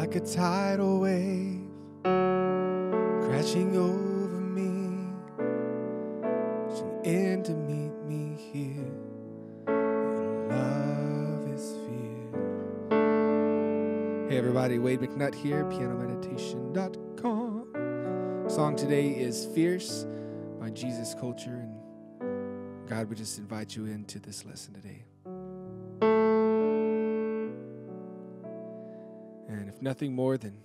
like a tidal wave crashing over me, rushing in to meet me here. Your love is fierce. Hey everybody, Wade McNutt here, pianomeditation.com. Song today is Fierce by Jesus Culture, and God would just invite you into this lesson today. And if nothing more than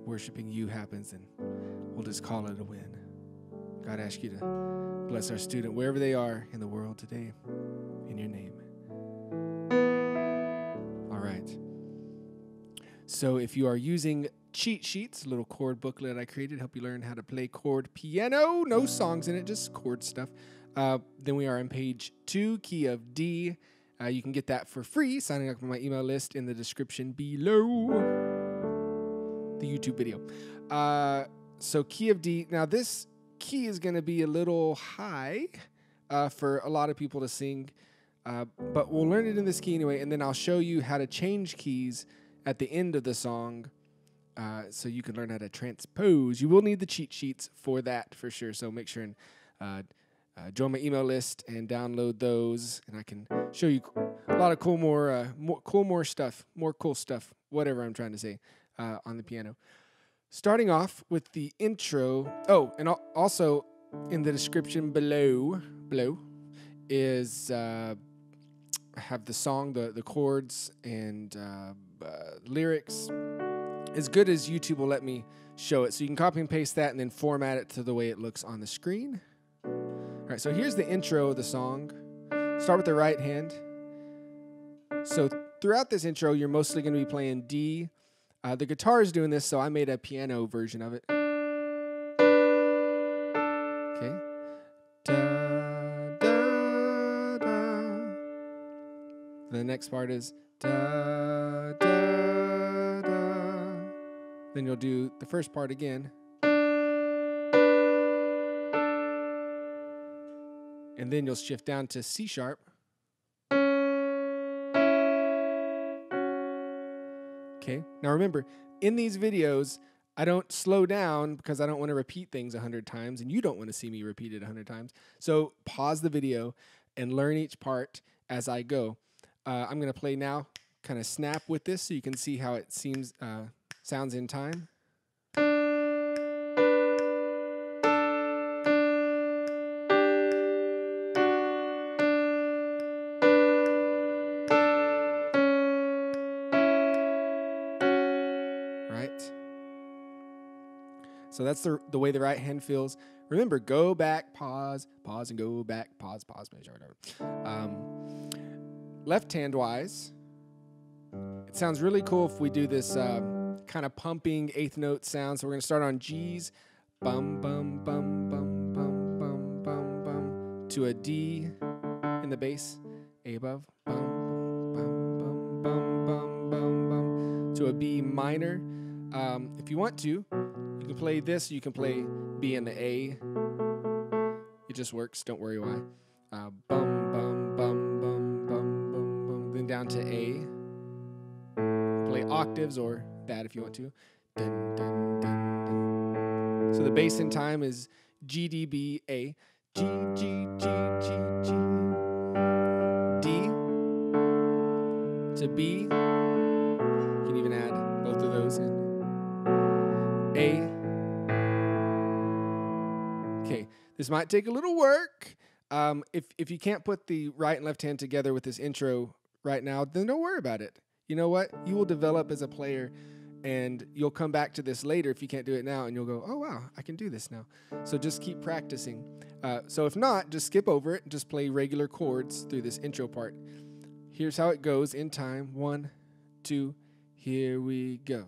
worshiping you happens, then we'll just call it a win. God, I ask you to bless our student wherever they are in the world today, in your name. All right. So if you are using cheat sheets, a little chord booklet I created, help you learn how to play chord piano. No songs in it, just chord stuff. Then we are on page 2, key of D. You can get that for free, signing up on my email list in the description below the YouTube video. So key of D. Now this key is going to be a little high for a lot of people to sing, but we'll learn it in this key anyway, and then I'll show you how to change keys at the end of the song so you can learn how to transpose. You will need the cheat sheets for that for sure, so make sure and join my email list and download those, and I can show you a lot of more cool stuff, whatever I'm trying to say, on the piano. Starting off with the intro. Oh, and also in the description below is have the song, the chords, and lyrics, as good as YouTube will let me show it. So you can copy and paste that and then format it to the way it looks on the screen. All right, so here's the intro of the song. Start with the right hand. So throughout this intro, you're mostly going to be playing D. The guitar is doing this, so I made a piano version of it. Okay. Da, da, da. The next part is da, da, da. Then you'll do the first part again. And then you'll shift down to C sharp. Okay. Now remember, in these videos, I don't slow down because I don't want to repeat things 100 times, and you don't want to see me repeat it 100 times. So pause the video and learn each part as I go. I'm going to play now, kind of snap with this so you can see how it sounds in time. So that's the way the right hand feels. Remember, go back, pause, and go back, pause, whatever. Left hand wise, it sounds really cool if we do this kind of pumping 8th note sound. So we're going to start on G's, bum, bum, bum, bum, bum, bum, bum, bum, to a D in the bass, A above, bum, bum, bum, bum, bum, bum, bum, to a B minor. If you want to, you can play this, you can play B and the A. It just works, don't worry why. Bum, bum, bum, bum, bum, bum, bum. Then down to A. Play octaves or that if you want to. Dun, dun, dun, dun. So the bass in time is G, D, B, A. G, G, G, G, G. D to B. You can even add both of those in. A. Okay, this might take a little work. If you can't put the right and left hand together with this intro right now, then don't worry about it. You know what? You will develop as a player, and you'll come back to this later if you can't do it now, and you'll go, oh, wow, I can do this now. So just keep practicing. So if not, just skip over it and just play regular chords through this intro part. Here's how it goes in time. 1, 2, here we go.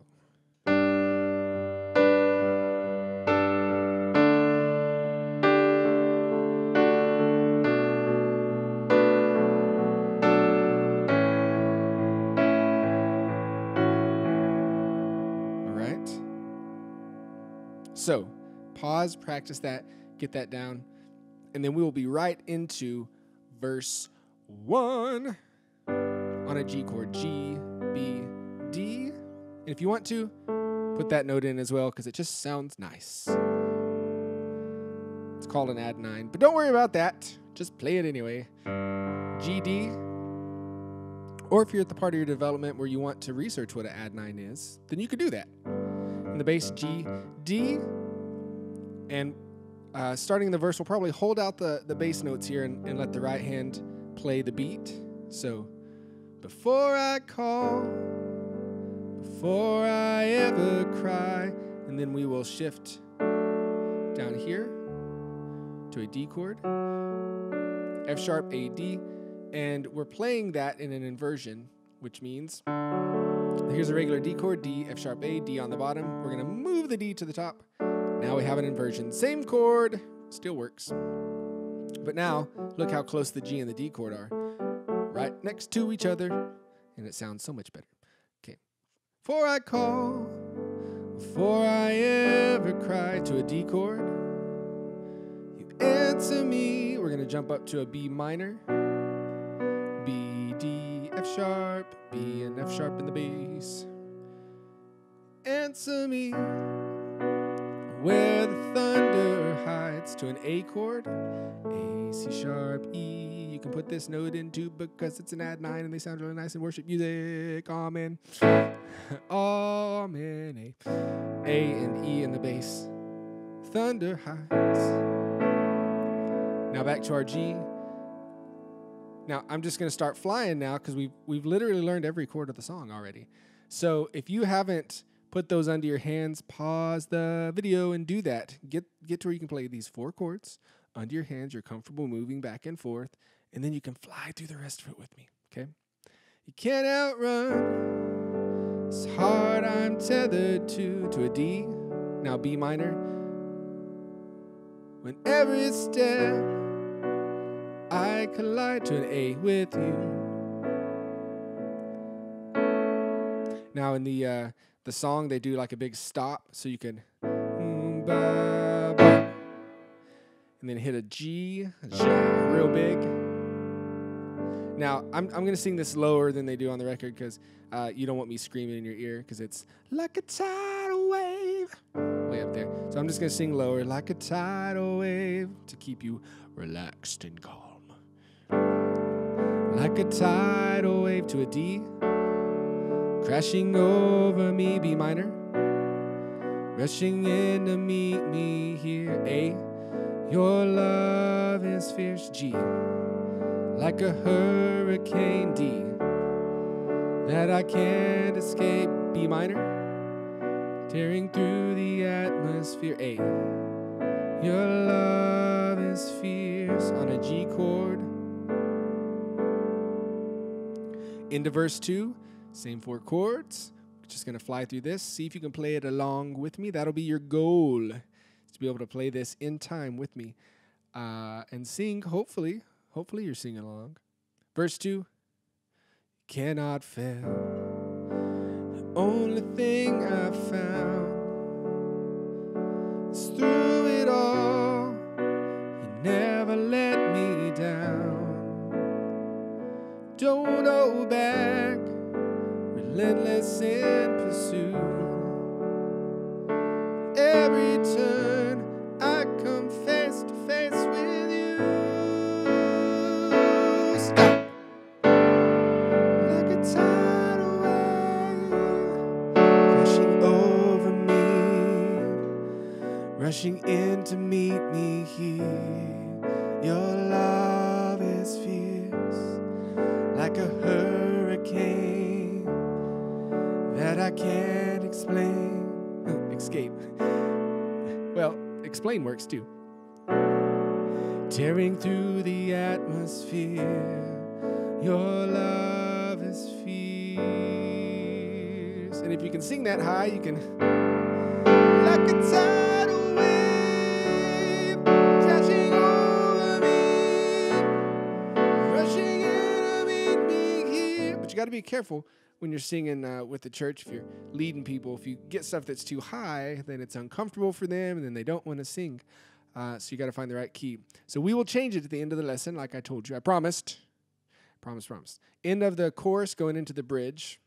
So, pause, practice that, get that down, and then we will be right into verse 1 on a G chord. G, B, D. And if you want to, put that note in as well because it just sounds nice. It's called an add 9, but don't worry about that. Just play it anyway. G, D. Or if you're at the part of your development where you want to research what an add 9 is, then you could do that. In the bass, G, D. And starting in the verse, we'll probably hold out the bass notes here and let the right hand play the beat. So, before I call, before I ever cry, and then we will shift down here to a D chord, F sharp, A, D, and we're playing that in an inversion, which means here's a regular D chord, D, F sharp, A, D on the bottom. We're going to move the D to the top. Now we have an inversion. Same chord, still works. But now, look how close the G and the D chord are. Right next to each other, and it sounds so much better. Okay. Before I call, before I ever cry, to a D chord, you answer me. We're going to jump up to a B minor. B, D, F sharp, B and F sharp in the bass. Answer me where the thunder hides, to an A chord, A, C sharp, E. You can put this note in too because it's an add 9 and they sound really nice in worship music. Amen. Amen. A and E in the bass. Thunder hides. Now back to our G. Now I'm just going to start flying now because we've literally learned every chord of the song already. So if you haven't put those under your hands, pause the video and do that. Get to where you can play these 4 chords under your hands. You're comfortable moving back and forth, and then you can fly through the rest of it with me, okay? You can't outrun this heart I'm tethered to a D. Now B minor. When every step I collide, to an A with you. Now in the song, they do like a big stop, so you can ba, ba, and then hit a G real big. Now, I'm going to sing this lower than they do on the record because you don't want me screaming in your ear because it's like a tidal wave way up there. So I'm just going to sing lower, like a tidal wave, to keep you relaxed and calm. Like a tidal wave, to a D. Crashing over me, B minor. Rushing in to meet me here, A. Your love is fierce, G. Like a hurricane, D. That I can't escape, B minor. Tearing through the atmosphere, A. Your love is fierce, on a G chord. Into verse 2. Same 4 chords. Just going to fly through this. See if you can play it along with me. That'll be your goal, is to be able to play this in time with me and sing. Hopefully you're singing along. Verse 2. Cannot fail. The only thing I've found is through it all, you never let me down. Don't hold back. Relentless in pursuit. Every turn I come face to face with you. Stop. Like a tidal wave crashing over me, rushing in to meet me here. Your love is fierce, like a hurricane that I can't escape. Well, explain works too. Tearing through the atmosphere, your love is fierce. And if you can sing that high, you can, like a tidal wave, crashing over me, rushing in to meet me here. But you got to be careful when you're singing with the church. If you're leading people, if you get stuff that's too high, then it's uncomfortable for them, and then they don't want to sing. So you got to find the right key. So we will change it at the end of the lesson, like I told you. I promised. Promise. End of the chorus, going into the bridge.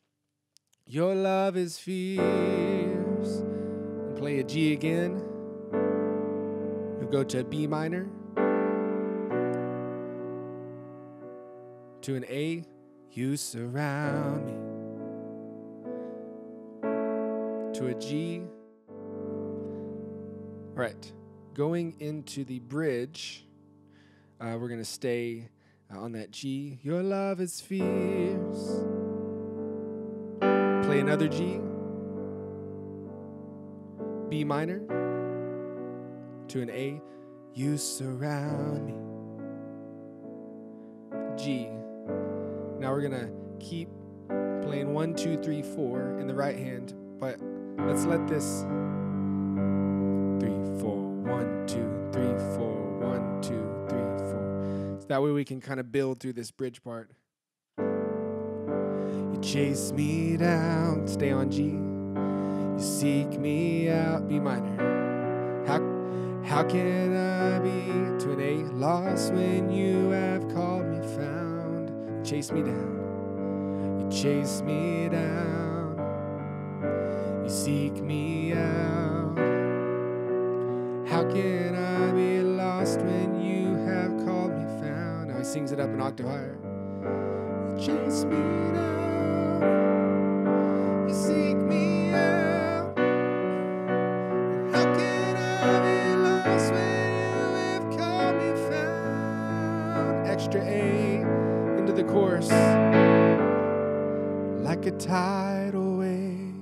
Your love is fierce. And play a G again. You'll go to a B minor, to an A. You surround me. To a G. All right. Going into the bridge, we're going to stay on that G. Your love is fierce. Play another G. B minor. To an A. You surround me. G. Now we're going to keep playing 1, 2, 3, 4 in the right hand, but let's let this 3, 4, 1, 2, 3, 4, 1, 2, 3, 4. So that way we can kind of build through this bridge part. You chase me down, stay on G. You seek me out, B minor. How can I be to an A? Lost when you have called me found. You chase me down. You chase me down. You seek me out. How can I be lost when you have called me found? Now he sings it up an octave higher. You chase me down. You seek me out. How can I be lost when you have called me found? Extra A into the chorus. Like a tidal wave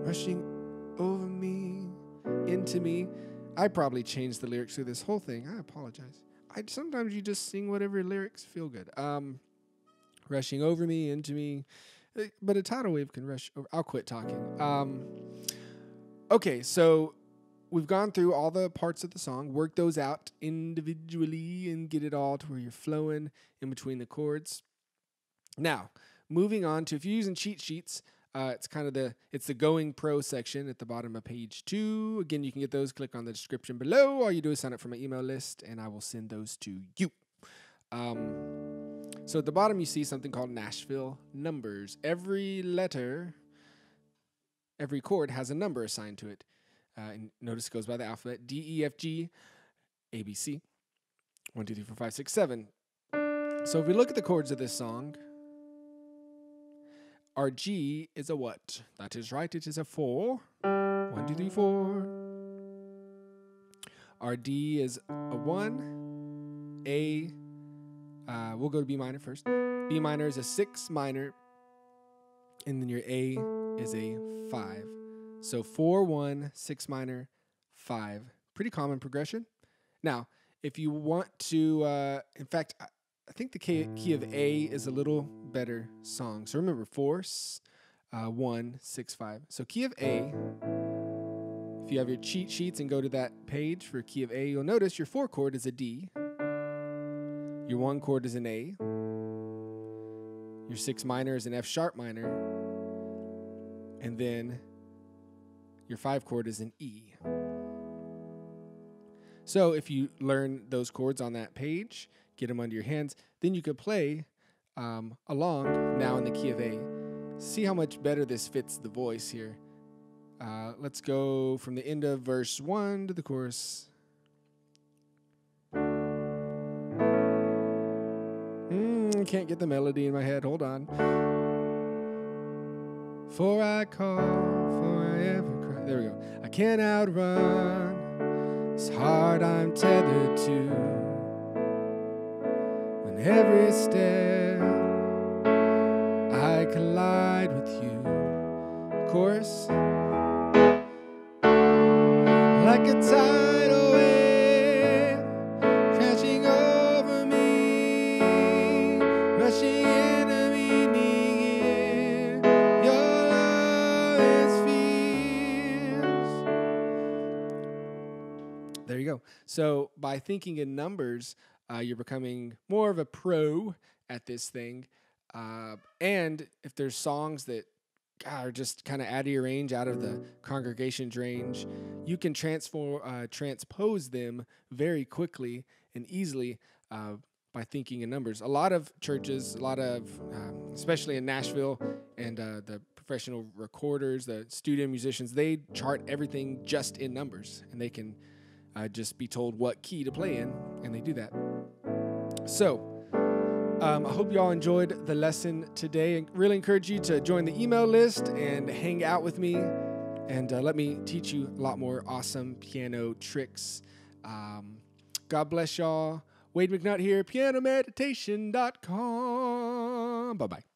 rushing over me, into me. I probably changed the lyrics through this whole thing. I apologize. Sometimes you just sing whatever lyrics feel good. Rushing over me, into me. But a tidal wave can rush over. I'll quit talking. Okay, so we've gone through all the parts of the song, work those out individually and get it all to where you're flowing in between the chords. Now, moving on to, if you're using cheat sheets, it's the Going Pro section at the bottom of page 2. Again, you can get those. Click on the description below. All you do is sign up for my email list, and I will send those to you. So at the bottom, you see something called Nashville numbers. Every letter, every chord has a number assigned to it. And notice it goes by the alphabet: D, E, F, G, A, B, C. 1, 2, 3, 4, 5, 6, 7. So if we look at the chords of this song, our G is a what? That is right, it is a 4. 1, 2, 3, 4. Our D is a 1. A, we'll go to B minor first. B minor is a 6 minor. And then your A is a 5. So 4, 1, 6 minor, 5. Pretty common progression. Now, if you want to, in fact, I think the key of A is a little better song. So remember, 4, 1, 6, 5. So key of A, if you have your cheat sheets and go to that page for key of A, you'll notice your 4 chord is a D. Your 1 chord is an A. Your 6 minor is an F sharp minor. And then your 5 chord is an E. So if you learn those chords on that page, get them under your hands, then you could play along now in the key of A. See how much better this fits the voice here. Let's go from the end of verse 1 to the chorus. Can't get the melody in my head. Hold on. For I call, for I ever cry. There we go. I can't outrun this heart I'm tethered to. When every step I collide with you. Chorus. Like a tidal wave crashing over me, rushing into me near. Your love is fierce. There you go. So by thinking in numbers, you're becoming more of a pro at this thing. And if there's songs that are just kind of out of your range, out of the congregation's range, you can transpose them very quickly and easily by thinking in numbers. A lot of churches, a lot of especially in Nashville, and the professional recorders, the studio musicians, they chart everything just in numbers, and they can just be told what key to play in, and they do that. So I hope you all enjoyed the lesson today, and really encourage you to join the email list and hang out with me, and let me teach you a lot more awesome piano tricks. God bless y'all. Wade McNutt here, pianomeditation.com. Bye-bye.